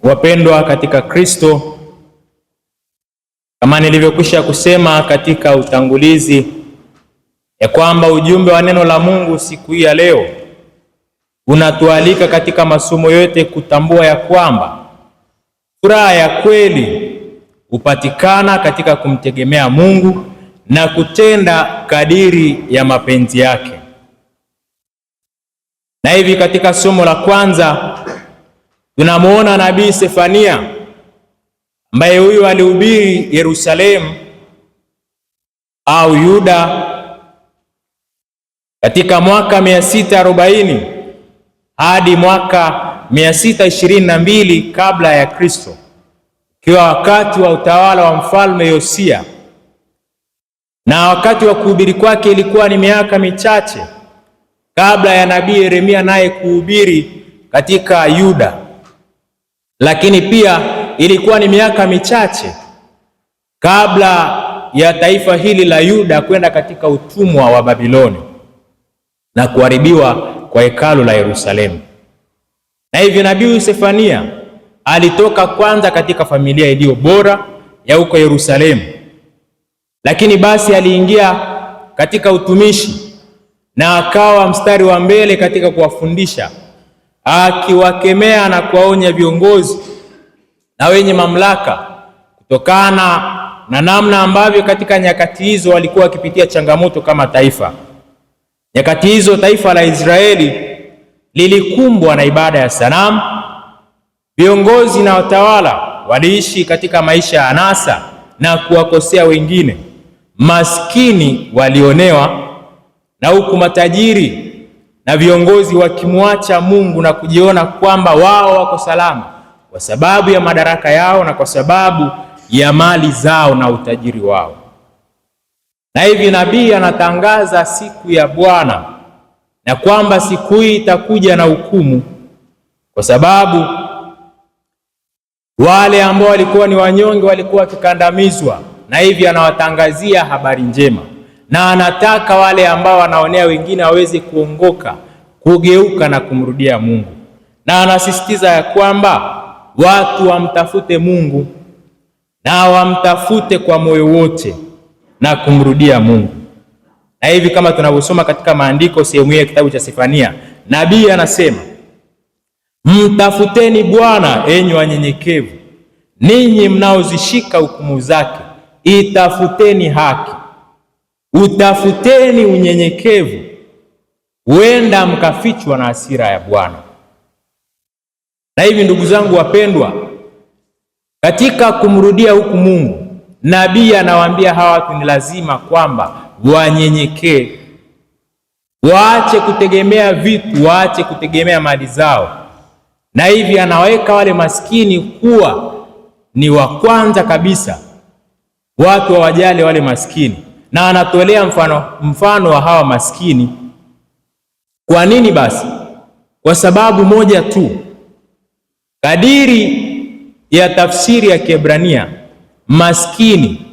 Wapendwa katika Kristo, kama nilivyokwisha kusema katika utangulizi ya kwamba ujumbe wa neno la Mungu siku hii ya leo unatualika katika masomo yote kutambua ya kwamba furaha ya kweli hupatikana katika kumtegemea Mungu na kutenda kadiri ya mapenzi yake. Na hivi katika somo la kwanza tunamuona nabii Sefania ambaye huyu alihubiri Yerusalemu au Yuda katika mwaka 640 hadi mwaka 622 kabla ya Kristo, ikiwa wakati wa utawala wa mfalme Yosia, na wakati wa kuhubiri kwake ilikuwa ni miaka michache kabla ya nabii Yeremia naye kuhubiri katika Yuda, lakini pia ilikuwa ni miaka michache kabla ya taifa hili la Yuda kwenda katika utumwa wa Babiloni na kuharibiwa kwa hekalu la Yerusalemu. Na hivyo nabii Sefania alitoka kwanza katika familia iliyo bora ya huko Yerusalemu, lakini basi aliingia katika utumishi na akawa mstari wa mbele katika kuwafundisha, akiwakemea na kuwaonya viongozi na wenye mamlaka kutokana na namna ambavyo katika nyakati hizo walikuwa wakipitia changamoto kama taifa. Nyakati hizo taifa la Israeli lilikumbwa na ibada ya sanamu. Viongozi na watawala waliishi katika maisha ya anasa na kuwakosea wengine. Maskini walionewa, na huku matajiri na viongozi wakimwacha Mungu na kujiona kwamba wao wako salama kwa sababu ya madaraka yao na kwa sababu ya mali zao na utajiri wao. Na hivi nabii anatangaza siku ya Bwana na kwamba siku hii itakuja na hukumu, kwa sababu wale ambao walikuwa ni wanyonge walikuwa wakikandamizwa, na hivi anawatangazia habari njema, na anataka wale ambao wanaonea wengine waweze kuongoka, kugeuka na kumrudia Mungu. Na anasisitiza ya kwamba watu wamtafute Mungu na wamtafute kwa moyo wote na kumrudia Mungu. Na hivi kama tunavyosoma katika maandiko sehemu hii ya kitabu cha Sefania, nabii anasema, mtafuteni Bwana enyi wanyenyekevu, ninyi mnaozishika hukumu zake, itafuteni haki, utafuteni unyenyekevu, huenda mkafichwa na hasira ya Bwana. Na hivi ndugu zangu wapendwa, katika kumrudia huku Mungu, nabii anawaambia hawa watu ni lazima kwamba wanyenyekee, waache kutegemea vitu, waache kutegemea mali zao. Na hivi anaweka wale maskini kuwa ni wa kwanza kabisa, watu wawajali wale maskini, na anatolea mfano wa hawa maskini. Kwa nini basi? Kwa sababu moja tu. Kadiri ya tafsiri ya Kiebrania, maskini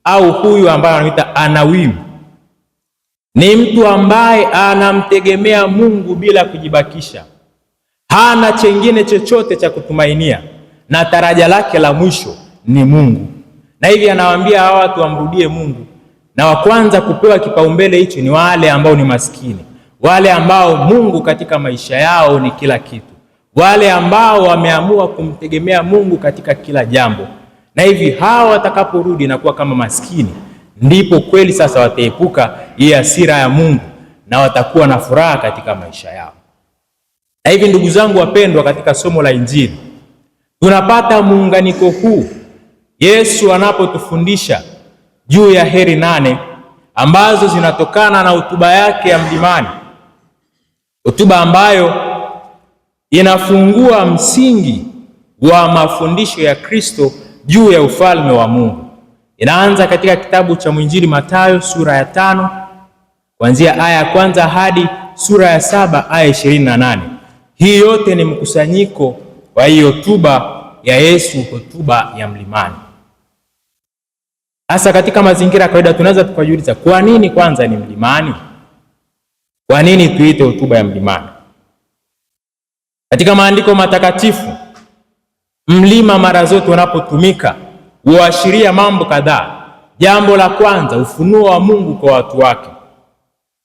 au huyu ambaye anaitwa Anawim ni mtu ambaye anamtegemea Mungu bila kujibakisha, hana chengine chochote cha kutumainia, na taraja lake la mwisho ni Mungu. Na hivi anawaambia hawa watu wamrudie Mungu, na wa kwanza kupewa kipaumbele hicho ni wale ambao ni maskini, wale ambao Mungu katika maisha yao ni kila kitu, wale ambao wameamua kumtegemea Mungu katika kila jambo. Na hivi hawa watakaporudi na kuwa kama maskini, ndipo kweli sasa wataepuka hii hasira ya Mungu na watakuwa na furaha katika maisha yao. Na hivi ndugu zangu wapendwa, katika somo la Injili tunapata muunganiko huu Yesu anapotufundisha juu ya heri 8 ambazo zinatokana na hotuba yake ya mlimani, hotuba ambayo inafungua msingi wa mafundisho ya Kristo juu ya ufalme wa Mungu. Inaanza katika kitabu cha mwinjili Mathayo sura ya 5 kuanzia aya ya kwanza hadi sura ya 7 aya 28. Hii yote ni mkusanyiko wa hii hotuba ya Yesu, hotuba ya mlimani. Hasa katika mazingira ya kawaida tunaweza tukajiuliza, kwa nini kwanza ni mlimani? Kwa nini tuite hotuba ya mlimani? Katika maandiko matakatifu Mlima mara zote unapotumika huashiria mambo kadhaa. Jambo la kwanza, ufunuo wa Mungu kwa watu wake,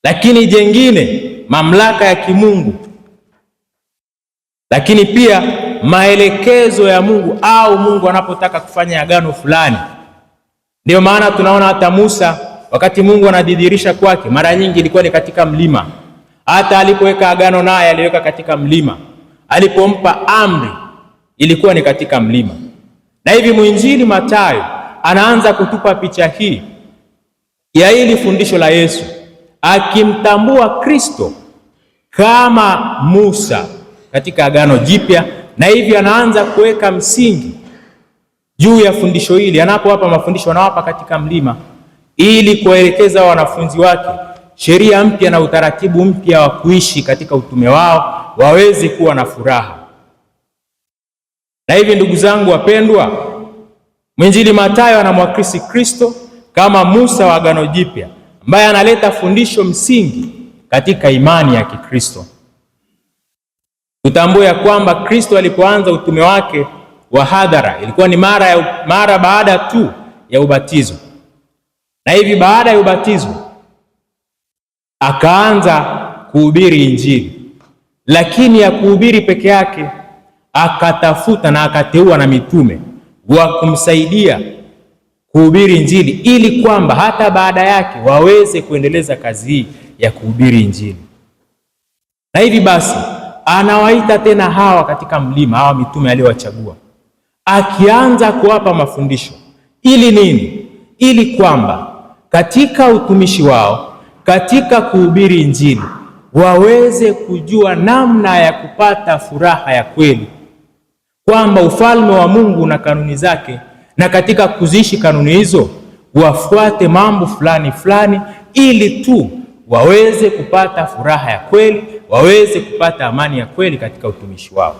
lakini jengine, mamlaka ya kimungu, lakini pia maelekezo ya Mungu au Mungu anapotaka kufanya agano fulani. Ndio maana tunaona hata Musa, wakati Mungu anadhihirisha kwake, mara nyingi ilikuwa ni katika mlima. Hata alipoweka agano naye aliweka katika mlima, alipompa amri ilikuwa ni katika mlima. Na hivi mwinjili Mathayo anaanza kutupa picha hii ya hili fundisho la Yesu, akimtambua Kristo kama Musa katika agano jipya, na hivi anaanza kuweka msingi juu ya fundisho hili. Anapowapa mafundisho, anawapa katika mlima ili kuwaelekeza wanafunzi wake sheria mpya na utaratibu mpya wa kuishi katika utume wao, waweze kuwa na furaha. Na hivi ndugu zangu wapendwa, mwinjili Mathayo anamwakisi Kristo kama Musa wa agano jipya, ambaye analeta fundisho msingi katika imani ya Kikristo. Tutambue ya kwamba Kristo alipoanza utume wake wa hadhara ilikuwa ni mara baada tu ya ubatizo. Na hivi baada ya ubatizo akaanza kuhubiri Injili, lakini ya kuhubiri peke yake, akatafuta na akateua na mitume wa kumsaidia kuhubiri Injili, ili kwamba hata baada yake waweze kuendeleza kazi hii ya kuhubiri Injili. Na hivi basi anawaita tena hawa katika mlima, hawa mitume aliyowachagua, akianza kuwapa mafundisho. Ili nini? Ili kwamba katika utumishi wao, katika kuhubiri Injili, waweze kujua namna ya kupata furaha ya kweli, kwamba ufalme wa Mungu na kanuni zake, na katika kuziishi kanuni hizo wafuate mambo fulani fulani, ili tu waweze kupata furaha ya kweli, waweze kupata amani ya kweli katika utumishi wao.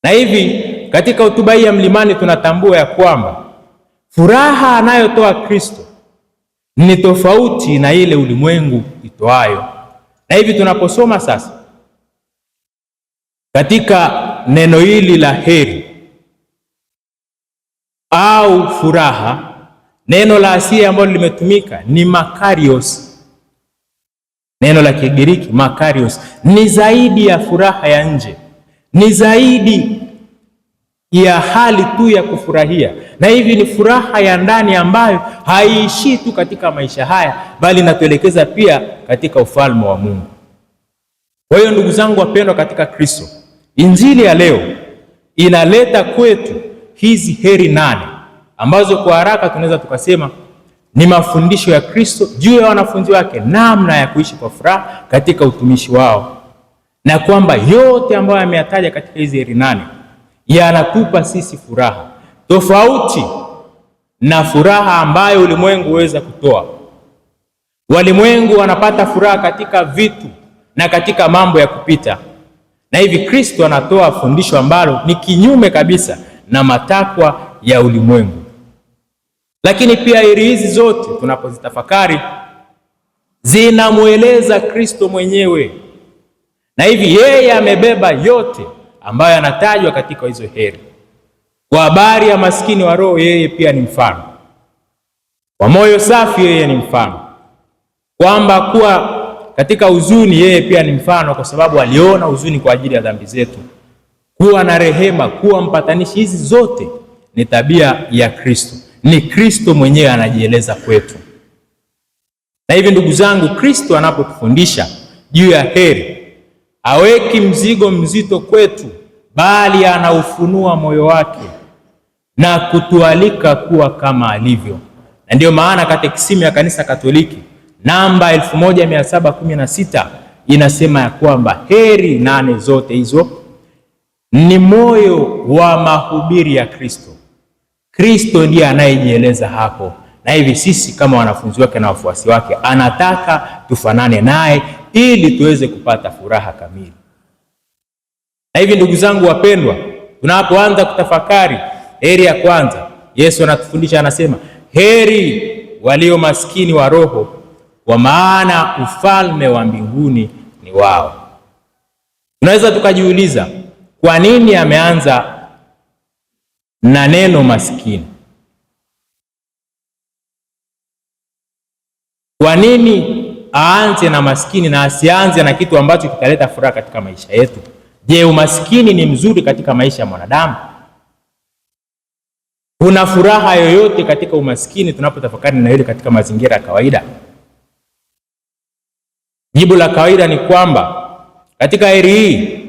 Na hivi katika hotuba hii ya mlimani tunatambua ya kwamba furaha anayotoa Kristo ni tofauti na ile ulimwengu itoayo. Na hivi tunaposoma sasa katika neno hili la heri au furaha, neno la asili ambalo limetumika ni makarios. Neno la Kigiriki makarios ni zaidi ya furaha ya nje, ni zaidi ya hali tu ya kufurahia, na hivi ni furaha ya ndani ambayo haiishii tu katika maisha haya, bali inatuelekeza pia katika ufalme wa Mungu. Kwa hiyo ndugu zangu wapendwa katika Kristo, Injili ya leo inaleta kwetu hizi heri 8 ambazo kwa haraka tunaweza tukasema ni mafundisho ya Kristo juu ya wanafunzi wake, namna ya kuishi kwa furaha katika utumishi wao, na kwamba yote ambayo ameyataja katika hizi heri 8 yanatupa sisi furaha tofauti na furaha ambayo ulimwengu huweza kutoa. Walimwengu wanapata furaha katika vitu na katika mambo ya kupita, na hivi Kristo anatoa fundisho ambalo ni kinyume kabisa na matakwa ya ulimwengu. Lakini pia heri hizi zote tunapozitafakari zinamweleza Kristo mwenyewe, na hivi yeye amebeba yote ambayo yanatajwa katika hizo heri. Kwa habari ya maskini wa roho, yeye pia ni mfano. Kwa moyo safi, yeye ni mfano. Kwamba kuwa katika huzuni, yeye pia ni mfano, kwa sababu aliona huzuni kwa ajili ya dhambi zetu. Kuwa na rehema, kuwa mpatanishi, hizi zote ni tabia ya Kristo. Ni Kristo mwenyewe anajieleza kwetu. Na hivi ndugu zangu, Kristo anapotufundisha juu ya heri, haweki mzigo mzito kwetu, bali anaufunua moyo wake na kutualika kuwa kama alivyo. Na ndiyo maana katekisimu ya Kanisa Katoliki namba 1716 inasema ya kwamba heri 8 zote hizo ni moyo wa mahubiri ya Kristo. Kristo ndiye anayejieleza hapo, na hivi sisi kama wanafunzi wake na wafuasi wake anataka tufanane naye ili tuweze kupata furaha kamili. Na hivi ndugu zangu wapendwa, tunapoanza kutafakari heri ya kwanza, Yesu anatufundisha, anasema heri walio maskini wa roho, kwa maana ufalme wa mbinguni ni wao. Tunaweza tukajiuliza kwa nini ameanza na neno maskini. Kwa nini aanze na maskini na asianze na kitu ambacho kitaleta furaha katika maisha yetu? Je, umaskini ni mzuri katika maisha ya mwanadamu? Kuna furaha yoyote katika umaskini tunapotafakari na hili katika mazingira ya kawaida? Jibu la kawaida ni kwamba katika heri hii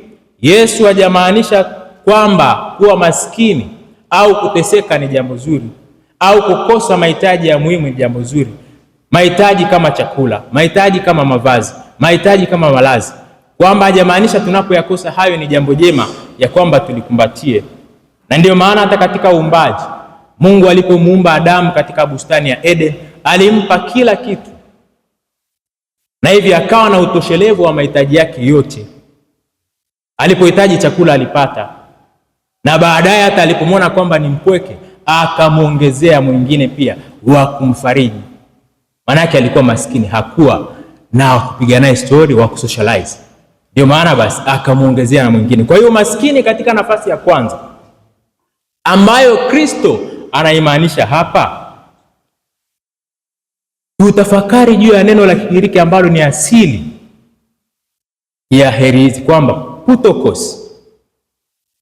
Yesu hajamaanisha kwamba kuwa maskini au kuteseka ni jambo zuri, au kukosa mahitaji ya muhimu ni jambo zuri. Mahitaji kama chakula, mahitaji kama mavazi, mahitaji kama malazi, kwamba hajamaanisha tunapoyakosa hayo ni jambo jema ya kwamba tulikumbatie. Na ndio maana hata katika uumbaji Mungu alipomuumba Adamu katika bustani ya Eden alimpa kila kitu, na hivi akawa na utoshelevu wa mahitaji yake yote. Alipohitaji chakula alipata, na baadaye hata alipomwona kwamba ni mpweke akamuongezea mwingine pia wa kumfariji. Manake alikuwa maskini, hakuwa na kupiga naye story wa kusocialize, ndio maana basi akamuongezea na mwingine. Kwa hiyo maskini katika nafasi ya kwanza ambayo Kristo anaimaanisha hapa, tutafakari juu ya neno la Kigiriki ambalo ni asili ya heri hizi, kwamba putokos.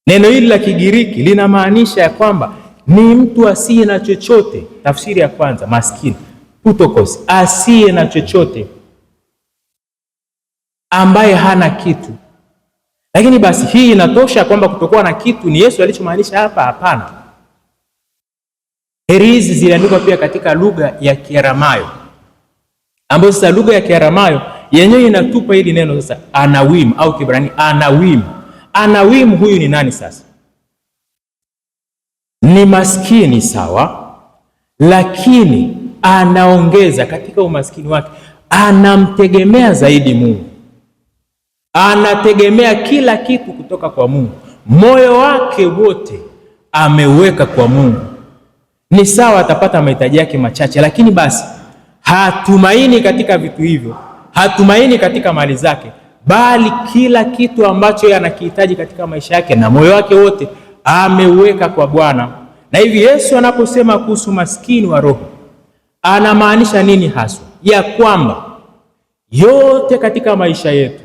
Neno hili la Kigiriki linamaanisha ya kwamba ni mtu asiye na chochote. Tafsiri ya kwanza, maskini, putokos, asiye na chochote, ambaye hana kitu. Lakini basi hii inatosha kwamba kutokuwa na kitu ni Yesu alichomaanisha hapa? Hapana. Heri hizi ziliandikwa pia katika lugha ya Kiaramayo, ambayo sasa lugha ya Kiaramayo yenyewe inatupa hili neno sasa anawim, au Kibrani anawim. Anawim huyu ni nani sasa? Ni maskini sawa, lakini anaongeza katika umaskini wake, anamtegemea zaidi Mungu, anategemea kila kitu kutoka kwa Mungu, moyo wake wote ameweka kwa Mungu. Ni sawa atapata mahitaji yake machache, lakini basi hatumaini katika vitu hivyo, hatumaini katika mali zake, bali kila kitu ambacho yeye anakihitaji katika maisha yake na moyo wake wote ameweka kwa Bwana. Na hivi Yesu anaposema kuhusu maskini wa roho anamaanisha nini haswa? Ya kwamba yote katika maisha yetu,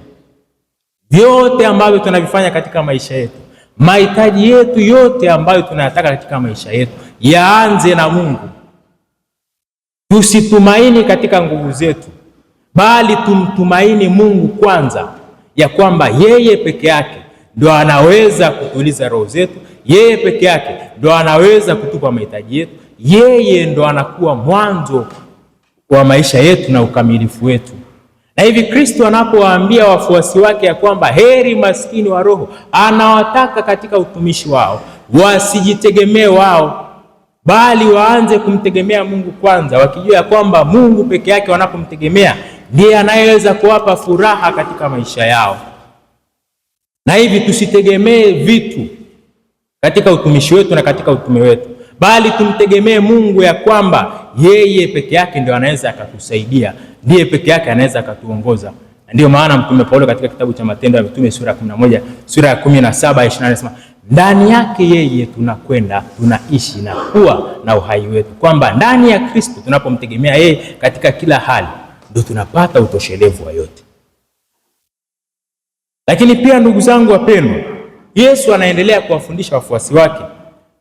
vyote ambavyo tunavifanya katika maisha yetu, mahitaji yetu yote ambayo tunayataka katika maisha yetu yaanze na Mungu. Tusitumaini katika nguvu zetu, bali tumtumaini Mungu kwanza, ya kwamba yeye peke yake ndio anaweza kutuliza roho zetu, yeye peke yake ndio anaweza kutupa mahitaji yetu, yeye ndio anakuwa mwanzo wa maisha yetu na ukamilifu wetu. Na hivi Kristo anapowaambia wafuasi wake ya kwamba heri maskini wa roho, anawataka katika utumishi wao wasijitegemee wao, bali waanze kumtegemea Mungu kwanza, wakijua ya kwamba Mungu peke yake wanapomtegemea ndiye anayeweza kuwapa furaha katika maisha yao. Na hivi tusitegemee vitu katika utumishi wetu na katika utume wetu, bali tumtegemee Mungu ya kwamba yeye peke yake ndio anaweza akatusaidia, ndiye peke yake anaweza akatuongoza. Ndio maana Mtume Paulo katika kitabu cha Matendo ya Mitume sura ya 11 sura ya 17:28 anasema ndani yake yeye tunakwenda, tunaishi na kuwa na uhai wetu, kwamba ndani ya Kristo tunapomtegemea yeye katika kila hali ndio tunapata utoshelevu wa yote. Lakini pia ndugu zangu wapendwa, Yesu anaendelea kuwafundisha wafuasi wake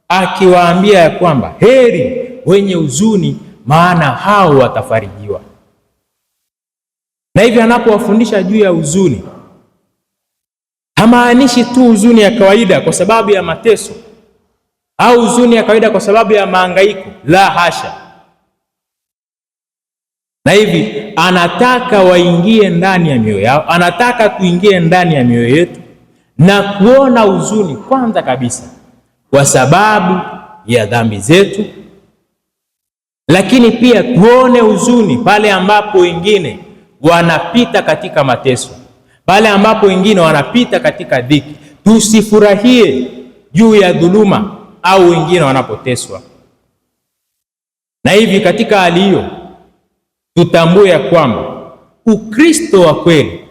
akiwaambia ya kwamba heri wenye huzuni, maana hao watafarijiwa. Na hivi anapowafundisha juu ya huzuni, hamaanishi tu huzuni ya kawaida kwa sababu ya mateso au huzuni ya kawaida kwa sababu ya mahangaiko, la hasha. Na hivi anataka waingie ndani ya mioyo yao, anataka tuingie ndani ya mioyo yetu na kuona huzuni kwanza kabisa kwa sababu ya dhambi zetu, lakini pia tuone huzuni pale ambapo wengine wanapita katika mateso, pale ambapo wengine wanapita katika dhiki. Tusifurahie juu ya dhuluma au wengine wanapoteswa. Na hivi katika hali hiyo tutambue ya kwamba Ukristo wa kweli,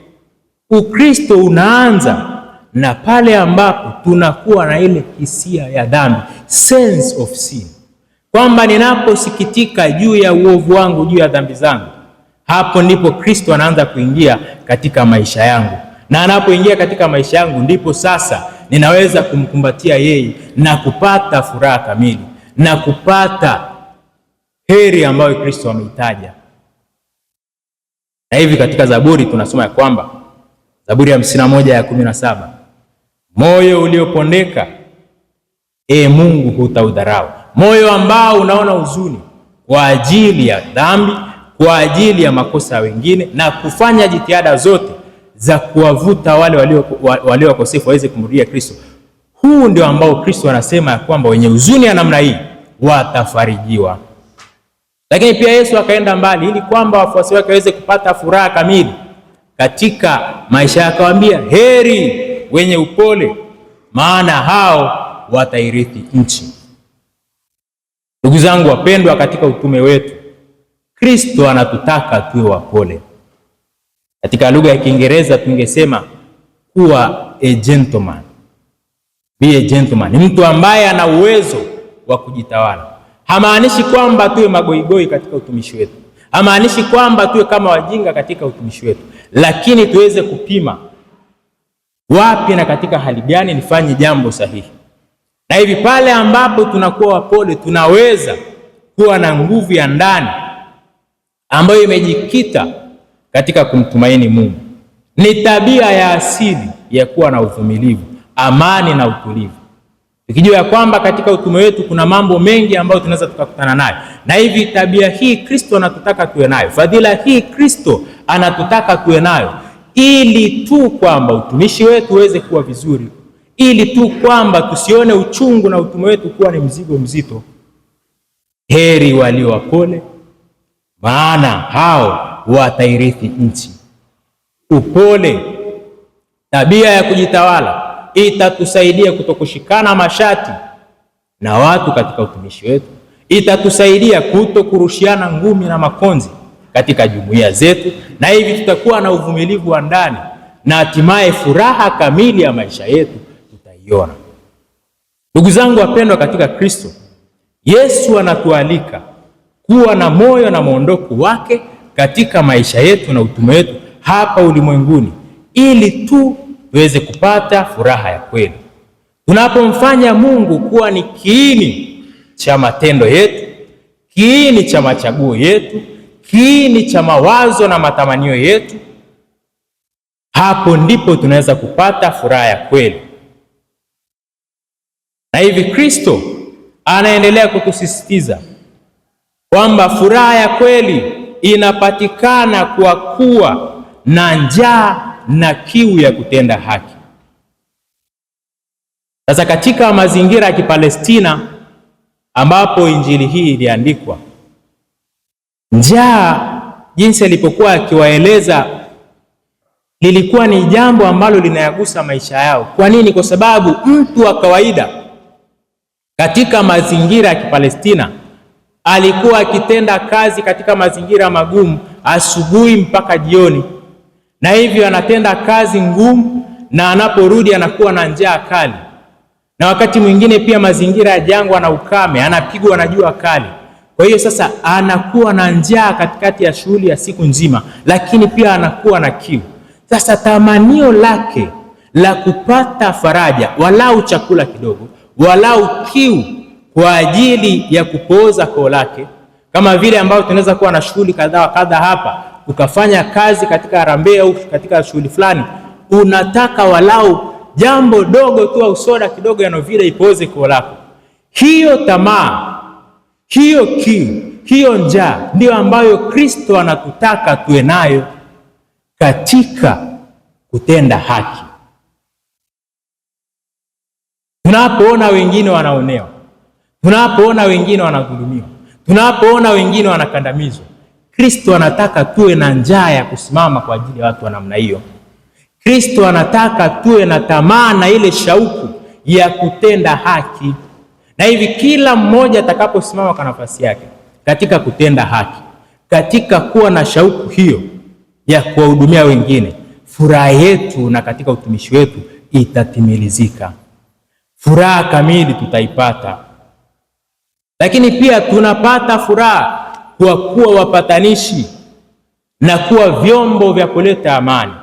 Ukristo unaanza na pale ambapo tunakuwa na ile hisia ya dhambi, sense of sin, kwamba ninaposikitika juu ya uovu wangu, juu ya dhambi zangu, hapo ndipo Kristo anaanza kuingia katika maisha yangu, na anapoingia katika maisha yangu ndipo sasa ninaweza kumkumbatia yeye na kupata furaha kamili na kupata heri ambayo Kristo ameitaja. Na hivi katika Zaburi tunasoma ya kwamba, Zaburi ya 51:17, moyo uliopondeka, Mungu hutaudharau. Moyo ambao unaona huzuni kwa ajili ya dhambi, kwa ajili ya makosa ya wengine, na kufanya jitihada zote za kuwavuta wale walio wakosefu waweze kumrudia Kristo. Huu ndio ambao Kristo anasema ya kwamba wenye huzuni ya namna hii watafarijiwa. Lakini pia Yesu akaenda mbali ili kwamba wafuasi wake waweze kupata furaha kamili katika maisha, akawaambia, heri wenye upole, maana hao watairithi nchi. Ndugu zangu wapendwa, katika utume wetu Kristo anatutaka tuwe wapole. Katika lugha ya Kiingereza tungesema kuwa a gentleman. Be a gentleman. Ni mtu ambaye ana uwezo wa kujitawala. Hamaanishi kwamba tuwe magoigoi katika utumishi wetu. Hamaanishi kwamba tuwe kama wajinga katika utumishi wetu. Lakini tuweze kupima wapi na katika hali gani nifanye jambo sahihi. Na hivi pale ambapo tunakuwa wapole, tunaweza kuwa na nguvu ya ndani ambayo imejikita katika kumtumaini Mungu. Ni tabia ya asili ya kuwa na uvumilivu, amani na utulivu, tukijua ya kwamba katika utume wetu kuna mambo mengi ambayo tunaweza tukakutana nayo. Na hivi tabia hii Kristo anatutaka tuwe nayo, fadhila hii Kristo anatutaka tuwe nayo, ili tu kwamba utumishi wetu uweze kuwa vizuri, ili tu kwamba tusione uchungu na utume wetu kuwa ni mzigo mzito. Heri walio wapole, maana hao watairithi nchi. Upole, tabia ya kujitawala, itatusaidia kutokushikana mashati na watu katika utumishi wetu. Itatusaidia kutokurushiana ngumi na makonzi katika jumuiya zetu, na hivi tutakuwa na uvumilivu wa ndani, na hatimaye furaha kamili ya maisha yetu tutaiona. Ndugu zangu wapendwa katika Kristo, Yesu anatualika kuwa na moyo na mwondoko wake katika maisha yetu na utume wetu hapa ulimwenguni, ili tu tuweze kupata furaha ya kweli. Tunapomfanya Mungu kuwa ni kiini cha matendo yetu, kiini cha machaguo yetu, kiini cha mawazo na matamanio yetu, hapo ndipo tunaweza kupata furaha ya kweli. Na hivi Kristo anaendelea kutusisitiza kwamba furaha ya kweli inapatikana kwa kuwa na njaa na kiu ya kutenda haki. Sasa katika mazingira ya Kipalestina ambapo injili hii iliandikwa, njaa jinsi alipokuwa akiwaeleza lilikuwa ni jambo ambalo linayagusa maisha yao. Kwa nini? Kwa sababu mtu wa kawaida katika mazingira ya Kipalestina alikuwa akitenda kazi katika mazingira magumu asubuhi mpaka jioni, na hivyo anatenda kazi ngumu, na anaporudi anakuwa na njaa kali, na wakati mwingine pia mazingira ya jangwa na ukame, anapigwa na jua kali. Kwa hiyo sasa anakuwa na njaa katikati ya shughuli ya siku nzima, lakini pia anakuwa na kiu. Sasa tamanio lake la kupata faraja, walau chakula kidogo, walau kiu kwa ajili ya kupooza koo lake, kama vile ambao tunaweza kuwa na shughuli kadha kadha hapa, ukafanya kazi katika harambee au katika shughuli fulani, unataka walau jambo dogo tu au soda kidogo ya novida ipoze koo lako. Hiyo tamaa, hiyo kiu, hiyo njaa ndio ambayo Kristo anatutaka tuwe nayo katika kutenda haki. Tunapoona wengine wanaonewa, tunapoona wengine wanadhulumiwa, tunapoona wengine wanakandamizwa, Kristo anataka tuwe na njaa ya kusimama kwa ajili ya watu wa namna hiyo. Kristo anataka tuwe na tamaa na ile shauku ya kutenda haki. Na hivi kila mmoja atakaposimama kwa nafasi yake katika kutenda haki, katika kuwa na shauku hiyo ya kuwahudumia wengine, furaha yetu na katika utumishi wetu itatimilizika, furaha kamili tutaipata. Lakini pia tunapata furaha kwa kuwa wapatanishi na kuwa vyombo vya kuleta amani.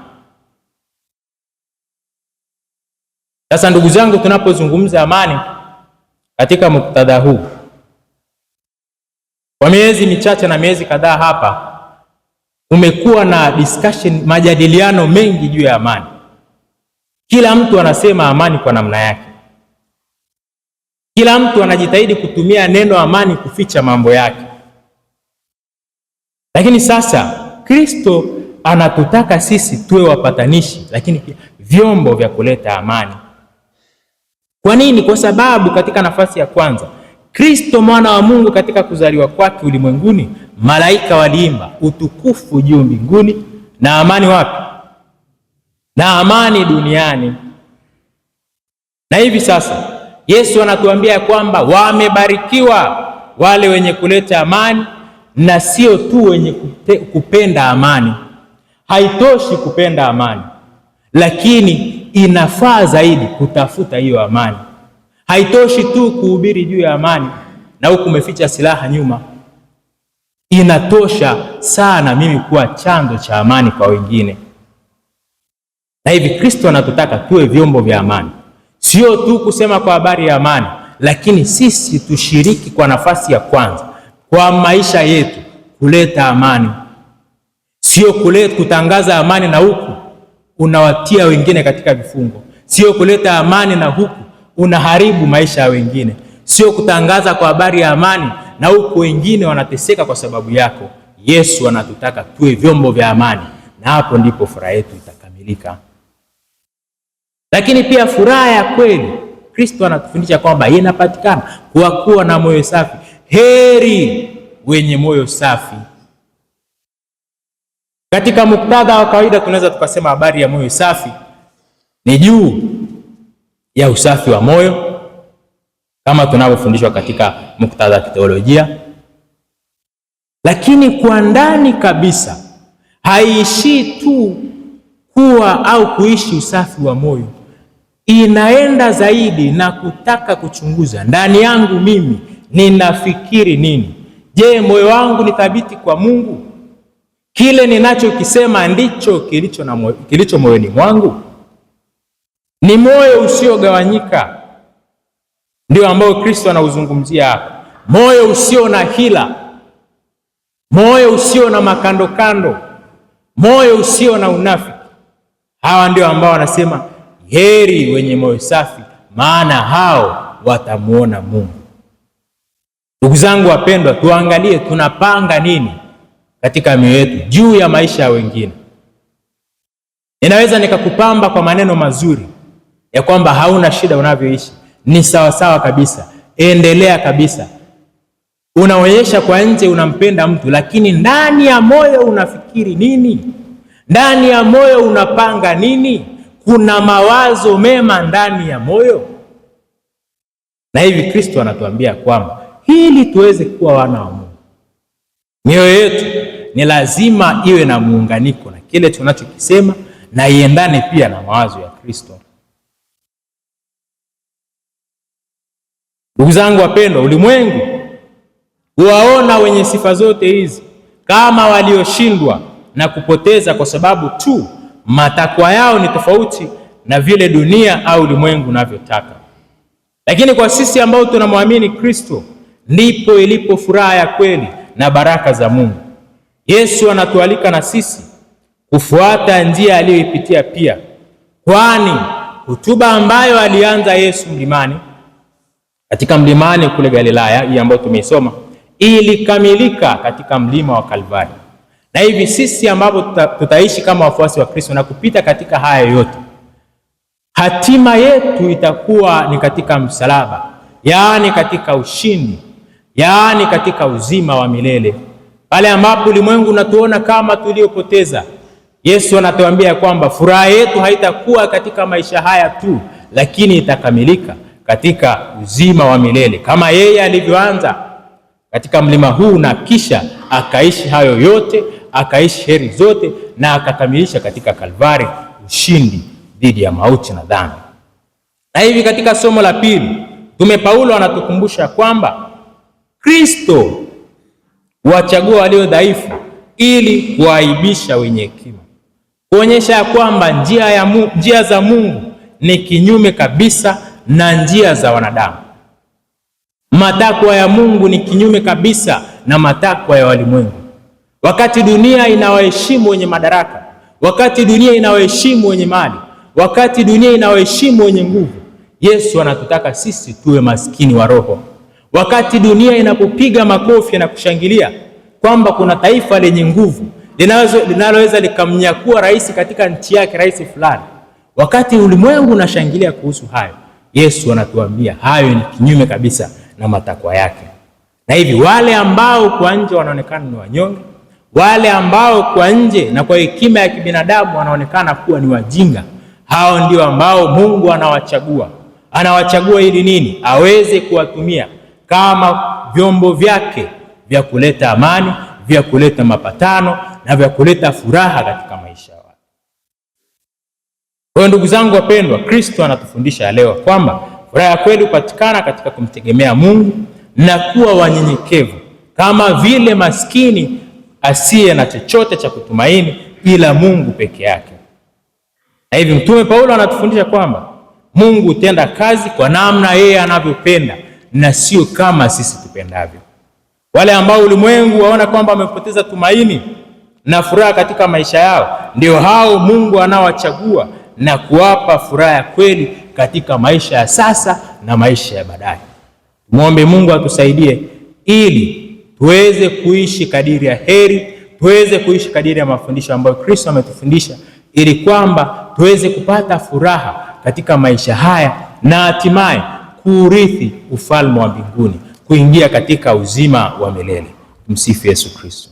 Sasa ndugu zangu, tunapozungumza amani katika muktadha huu, kwa miezi michache na miezi kadhaa hapa umekuwa na discussion, majadiliano mengi juu ya amani. Kila mtu anasema amani kwa namna yake. Kila mtu anajitahidi kutumia neno amani kuficha mambo yake. Lakini sasa Kristo anatutaka sisi tuwe wapatanishi, lakini pia vyombo vya kuleta amani. Kwa nini? Kwa sababu katika nafasi ya kwanza, Kristo mwana wa Mungu katika kuzaliwa kwake ulimwenguni, malaika waliimba utukufu juu mbinguni na amani wapi? Na amani duniani. Na hivi sasa Yesu anatuambia kwamba wamebarikiwa wale wenye kuleta amani, na sio tu wenye kupenda amani. Haitoshi kupenda amani, lakini inafaa zaidi kutafuta hiyo amani. Haitoshi tu kuhubiri juu ya amani na huku umeficha silaha nyuma. Inatosha sana mimi kuwa chanzo cha amani kwa wengine. Na hivi Kristo anatutaka tuwe vyombo vya amani, sio tu kusema kwa habari ya amani, lakini sisi tushiriki kwa nafasi ya kwanza kwa maisha yetu kuleta amani. Sio kutangaza amani na huku unawatia wengine katika vifungo. Sio kuleta amani na huku unaharibu maisha ya wengine. Sio kutangaza kwa habari ya amani na huku wengine wanateseka kwa sababu yako. Yesu anatutaka tuwe vyombo vya amani, na hapo ndipo furaha yetu itakamilika. Lakini pia furaha ya kweli, Kristo anatufundisha kwamba inapatikana kwa kuwa na moyo safi. Heri wenye moyo safi. Katika muktadha wa kawaida tunaweza tukasema habari ya moyo safi ni juu ya usafi wa moyo kama tunavyofundishwa katika muktadha wa teolojia, lakini kwa ndani kabisa haiishii tu kuwa au kuishi usafi wa moyo, inaenda zaidi na kutaka kuchunguza ndani yangu mimi ninafikiri nini. Je, moyo wangu ni thabiti kwa Mungu? Kile ninachokisema ndicho kilicho moyoni mwangu? Ni moyo usiogawanyika ndio ambao Kristo anauzungumzia hapa. Moyo usio na hila, moyo usio na makando kando, moyo usio na unafiki. Hawa ndio ambao wanasema heri wenye moyo safi, maana hao watamuona Mungu. Ndugu zangu wapendwa, tuangalie tunapanga nini katika mioyo yetu juu ya maisha ya wengine. Ninaweza nikakupamba kwa maneno mazuri ya kwamba hauna shida unavyoishi, ni sawa sawa kabisa, endelea kabisa. Unaonyesha kwa nje unampenda mtu, lakini ndani ya moyo unafikiri nini? Ndani ya moyo unapanga nini? Kuna mawazo mema ndani ya moyo. Na hivi Kristo anatuambia kwamba ili tuweze kuwa wana wa Mungu, mioyo yetu ni lazima iwe na muunganiko na kile tunachokisema na iendane pia na mawazo ya Kristo. Ndugu zangu wapendwa, ulimwengu huwaona wenye sifa zote hizi kama walioshindwa na kupoteza kwa sababu tu matakwa yao ni tofauti na vile dunia au ulimwengu unavyotaka. Lakini kwa sisi ambao tunamwamini Kristo, ndipo ilipo furaha ya kweli na baraka za Mungu. Yesu anatualika na sisi kufuata njia aliyoipitia pia, kwani hotuba ambayo alianza Yesu katika mlimani kule Galilaya, hii ambayo tumeisoma, ilikamilika katika mlima wa Kalvari. Na hivi sisi ambapo tutaishi kama wafuasi wa Kristo na kupita katika haya yote, hatima yetu itakuwa ni katika msalaba, yaani katika ushindi, yaani katika uzima wa milele. Pale ambapo ulimwengu unatuona kama tuliopoteza, Yesu anatuambia kwamba furaha yetu haitakuwa katika maisha haya tu, lakini itakamilika katika uzima wa milele, kama yeye alivyoanza katika mlima huu na kisha akaishi hayo yote, akaishi heri zote na akakamilisha katika Kalvari ushindi dhidi ya mauti na dhambi. Na hivi katika somo la pili, Mtume Paulo anatukumbusha kwamba Kristo huwachagua walio dhaifu ili kuaibisha wenye hekima, kuonyesha ya kwamba njia za Mungu ni kinyume kabisa na njia za wanadamu. Matakwa ya Mungu ni kinyume kabisa na matakwa ya walimwengu. Wakati dunia inawaheshimu wenye madaraka, wakati dunia inawaheshimu wenye mali, wakati dunia inawaheshimu wenye nguvu, Yesu anatutaka sisi tuwe maskini wa roho. Wakati dunia inapopiga makofi na kushangilia kwamba kuna taifa lenye nguvu linaloweza likamnyakua rais katika nchi yake, rais fulani, wakati ulimwengu unashangilia kuhusu hayo, Yesu anatuambia hayo ni kinyume kabisa na matakwa yake. Na hivi wale ambao kwa nje wanaonekana ni wanyonge, wale ambao kwa nje na kwa hekima ya kibinadamu wanaonekana kuwa ni wajinga, hao ndio ambao Mungu anawachagua. Anawachagua ili nini? Aweze kuwatumia kama vyombo vyake vya kuleta amani, vya kuleta mapatano na vya kuleta furaha katika maisha yao. Kwa ndugu zangu wapendwa, Kristo anatufundisha leo kwamba furaha ya kweli hupatikana katika kumtegemea Mungu na kuwa wanyenyekevu, kama vile maskini asiye na chochote cha kutumaini ila Mungu peke yake. Na hivi Mtume Paulo anatufundisha kwamba Mungu hutenda kazi kwa namna yeye anavyopenda na sio kama sisi tupendavyo. Wale ambao ulimwengu waona kwamba wamepoteza tumaini na furaha katika maisha yao, ndio hao Mungu anawachagua na kuwapa furaha ya kweli katika maisha ya sasa na maisha ya baadaye. Muombe Mungu atusaidie ili tuweze kuishi kadiri ya heri, tuweze kuishi kadiri ya mafundisho ambayo Kristo ametufundisha, ili kwamba tuweze kupata furaha katika maisha haya na hatimaye kuurithi ufalme wa mbinguni, kuingia katika uzima wa milele. Msifu Yesu Kristo.